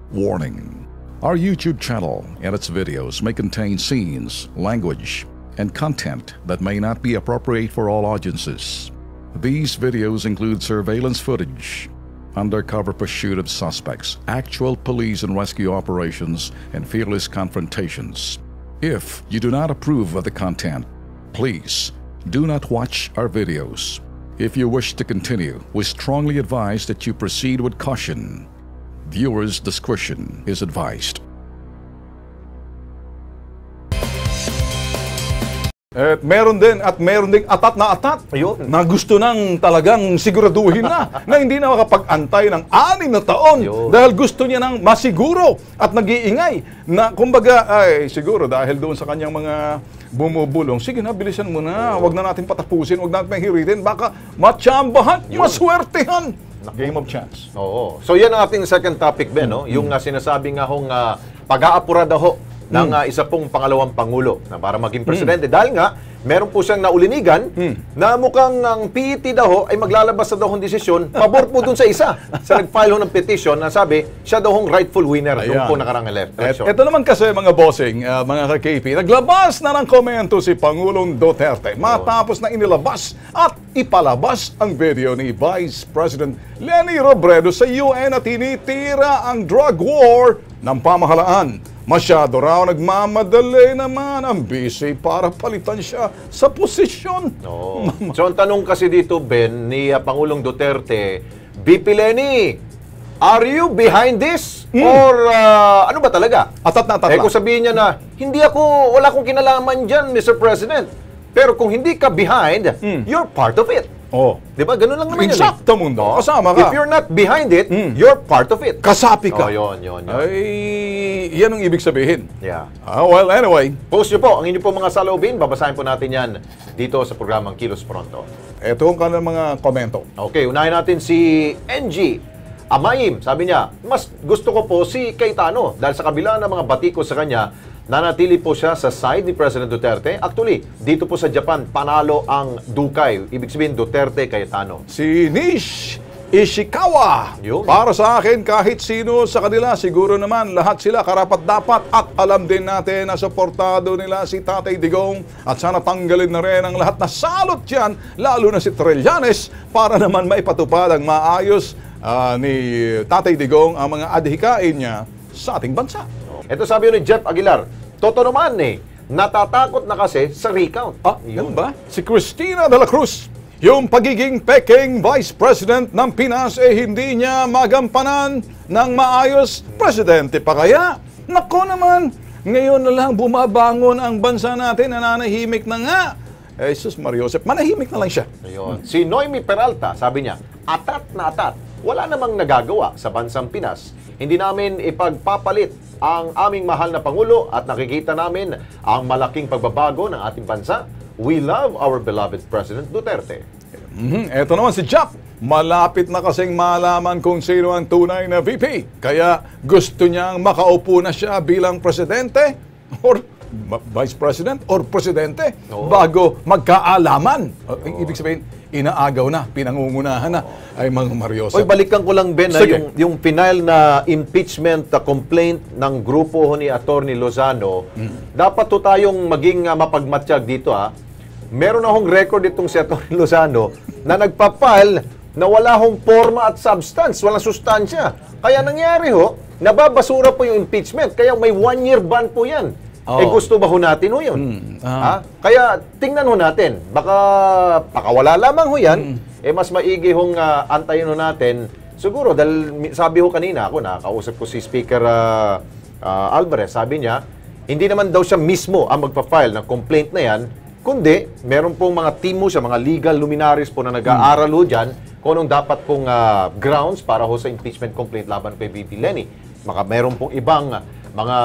Warning: our YouTube channel and its videos may contain scenes, language, and content that may not be appropriate for all audiences. These videos include surveillance footage, undercover pursuit of suspects, actual police and rescue operations, and fearless confrontations. If you do not approve of the content, please do not watch our videos. If you wish to continue, we strongly advise that you proceed with caution. Viewers' discretion is advised. At meron ding atat na atat. Ayun. Na gusto nang talagang siguraduhin na hindi na makapag-antay ng 6 na taon. Ayun. Dahil gusto niya nang masiguro at nag-iingay na kumbaga ay siguro dahil doon sa kanyang mga bumubulong, sige na, bilisan mo na, wag na natin patapusin, wag natin hiritin, baka matsambahan, maswertehan. Game of chance. Oo. So yan ang ating second topic, Ben, no? Yung sinasabi nga hong pag-aapura daw ng isa pong pangalawang pangulo na para maging presidente. Dahil nga, meron po siyang naulinigan na mukhang ang PET daw ay maglalabas na daw ng desisyon pabor po dun sa isa. Sa nag-file ng petition na sabi, siya daw hong rightful winner doon po nakarang election. Ito naman kasi mga bossing, mga ka-KP, naglabas na ng komento si Pangulong Duterte matapos na inilabas at ipalabas ang video ni Vice President Leni Robredo sa UN na tinitira ang drug war ng pamahalaan. Masyado raw nagmamadali naman ang busy para palitan siya sa posisyon. No. So ang tanong kasi dito, Ben, ni Pangulong Duterte, BP Leni, are you behind this? Or ano ba talaga? Atat na atat kung sabihin niya na, wala akong kinalaman dyan, Mr. President. Pero kung hindi ka behind, you're part of it. Oh. Di ba? Ganun lang naman Insakto mundo. Kasama ka. If you're not behind it, you're part of it. Kasapi ka. Oh, yun. Ay, yan ang ibig sabihin. Yeah. Well, anyway. Post nyo po ang inyo po mga saloobin. Babasahin po natin yan dito sa programang Kilos Pronto. Ito ang kanilang mga komento. Okay, unahin natin si NG Amayim. Sabi niya, mas gusto ko po si Cayetano dahil sa kabila ng mga batiko sa kanya, nanatili po siya sa side ni President Duterte. Actually, dito po sa Japan, panalo ang Dukay. Ibig sabihin, Duterte, Cayetano. Si Nish Ishikawa. Yun. Para sa akin, kahit sino sa kanila, siguro naman lahat sila karapat-dapat at alam din natin na suportado nila si Tatay Digong at sana tanggalin na rin ang lahat na salot yan, lalo na si Trillanes, para naman maipatupad ang maayos ni Tatay Digong ang mga adhikain niya sa ating bansa. Ito sabi ni Jeff Aguilar, totoo naman natatakot na kasi sa recount. Yun ba? Si Cristina de la Cruz, yung pagiging peking Vice President ng Pinas hindi niya magampanan ng maayos. Presidente pa kaya? Nako naman, ngayon na lang bumabangon ang bansa natin, nananahimik na nga. Jesus Mariosep, manahimik na lang siya. Ayun. Si Noemi Peralta, sabi niya, atat na atat. Wala namang nagagawa sa bansang Pinas. Hindi namin ipagpapalit ang aming mahal na Pangulo at nakikita namin ang malaking pagbabago ng ating bansa. We love our beloved President Duterte. Eto naman si Jap. Malapit na kasing malaman kung sino ang tunay na VP. Kaya gusto niyang makaupo na siya bilang presidente or vice president or presidente bago magkaalaman. Ibig sabihin, inaagaw na, pinangungunahan na ay mga Mariosa. Oy, balikan ko lang, Ben, yung final na impeachment complaint ng grupo ni Atty. Lozano. Dapat to tayong maging mapagmatsyag dito. Meron akong record itong si Atty. Lozano na nagpapile na wala hong forma at substance, walang sustansya. Kaya nangyari nababasura po yung impeachment. Kaya may 1-year ban po yan. Gusto ba natin yun? Kaya tingnan natin. Baka wala lamang yan. Mas maigi antayin natin. Siguro, dahil sabi kanina, nakakausap ko si Speaker Alvarez, sabi niya, hindi naman daw siya mismo ang magpa-file ng complaint na yan, kundi meron pong mga team siya, mga legal luminaries po na nag-aaral dyan kung anong dapat pong grounds para sa impeachment complaint laban kay VP Leni. Meron pong ibang mga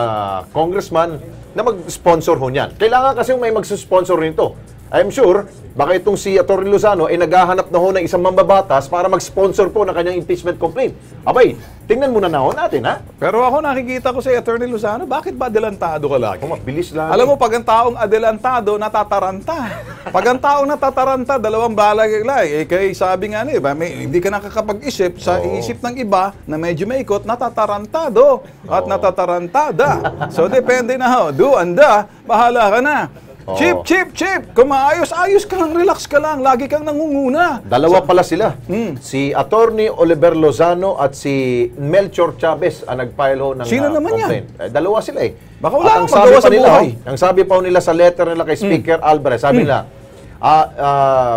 congressman na mag-sponsor niyan. Kailangan kasi may mag-sponsor nito. I'm sure, baka itong si Atty. Lozano ay naghahanap na ng isang mambabatas para mag-sponsor po ng kanyang impeachment complaint. Abay, Tingnan muna natin, ha? Pero ako nakikita ko si Attorney Lozano, bakit ba adelantado ka lagi? Mabilis lang. Alam mo, pag ang taong adelantado, natataranta. Pag ang taong natataranta, dalawang balay kaya sabi nga hindi ka nakakapag-isip sa isip ng iba na medyo may ikot, natatarantado at natatarantada. So, depende na do, anda, bahala ka na. Chip! Kung maayos-ayos ka lang, relax ka lang, lagi kang nangunguna. Dalawa pala sila. Si Attorney Oliver Lozano at si Melchor Chavez ang nag-file ng Sino naman complaint. Dalawa sila eh. Baka wala At kang magawa sa buhay. Ang sabi pa nila sa letter nila kay Speaker Alvarez, sabi nila,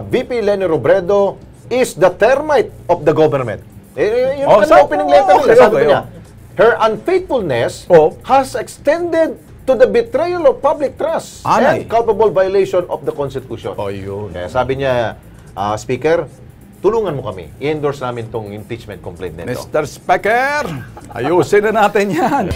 VP Leni Robredo is the termite of the government. Yun ang opening letter nila. Sabi niya, her unfaithfulness has extended to the betrayal of public trust and culpable violation of the Constitution. Yun. Kaya sabi niya, Speaker, tulungan mo kami. I-endorse namin tong impeachment complaint nito. Mr. Speaker, ayusin na natin yan.